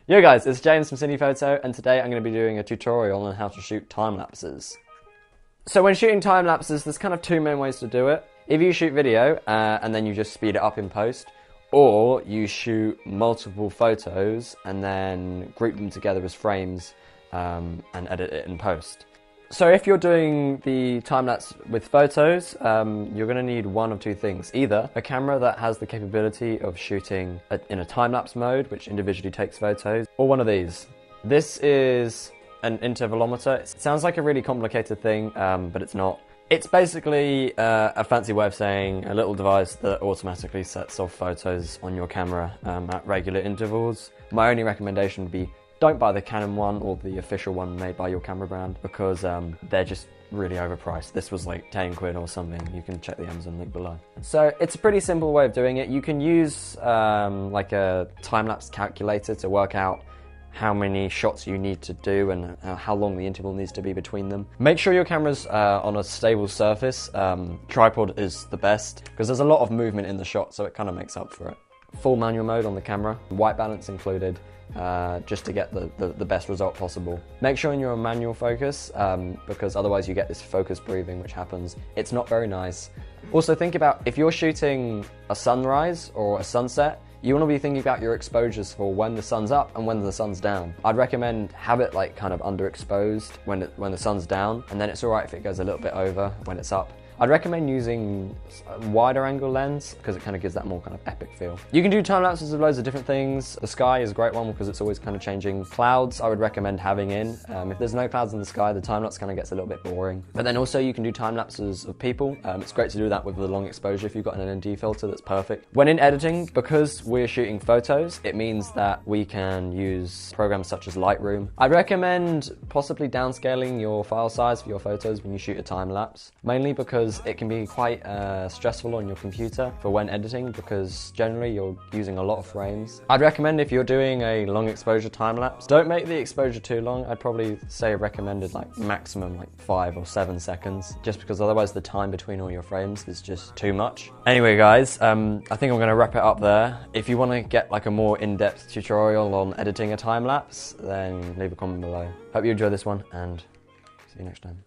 Yo guys, it's James from CinePhoto, and today I'm going to be doing a tutorial on how to shoot time lapses. So when shooting time lapses, there's kind of two main ways to do it. Either you shoot video and then you just speed it up in post, or you shoot multiple photos and then group them together as frames and edit it in post. So if you're doing the time-lapse with photos, you're going to need one of two things. Either a camera that has the capability of shooting in a time-lapse mode, which individually takes photos, or one of these. This is an intervolometer. It sounds like a really complicated thing, but it's not. It's basically a fancy way of saying a little device that automatically sets off photos on your camera at regular intervals. My only recommendation would be don't buy the Canon one or the official one made by your camera brand, because they're just really overpriced. This was like 10 quid or something. You can check the Amazon link below. So it's a pretty simple way of doing it. You can use like a time-lapse calculator to work out how many shots you need to do and how long the interval needs to be between them. Make sure your camera's on a stable surface. Tripod is the best because there's a lot of movement in the shot, so it kind of makes up for it. Full manual mode on the camera, white balance included, just to get the best result possible. Make sure you're on manual focus, because otherwise you get this focus breathing which happens. It's not very nice. Also think about if you're shooting a sunrise or a sunset, you want to be thinking about your exposures for when the sun's up and when the sun's down. I'd recommend have it like kind of underexposed when the sun's down, and then it's alright if it goes a little bit over when it's up. I'd recommend using a wider angle lens because it kind of gives that more kind of epic feel. You can do time lapses of loads of different things. The sky is a great one because it's always kind of changing. Clouds I would recommend having in. If there's no clouds in the sky, the time lapse kind of gets a little bit boring. But then also you can do time lapses of people. It's great to do that with the long exposure if you've got an ND filter that's perfect. When in editing, because we're shooting photos, it means that we can use programs such as Lightroom. I'd recommend possibly downscaling your file size for your photos when you shoot a time lapse, mainly because it can be quite stressful on your computer for when editing, because generally you're using a lot of frames. I'd recommend if you're doing a long exposure time lapse, don't make the exposure too long. I'd probably say recommended like maximum like 5 or 7 seconds, just because otherwise the time between all your frames is just too much. Anyway guys, I think I'm going to wrap it up there. If you want to get like a more in-depth tutorial on editing a time lapse, then leave a comment below. Hope you enjoyed this one, and see you next time.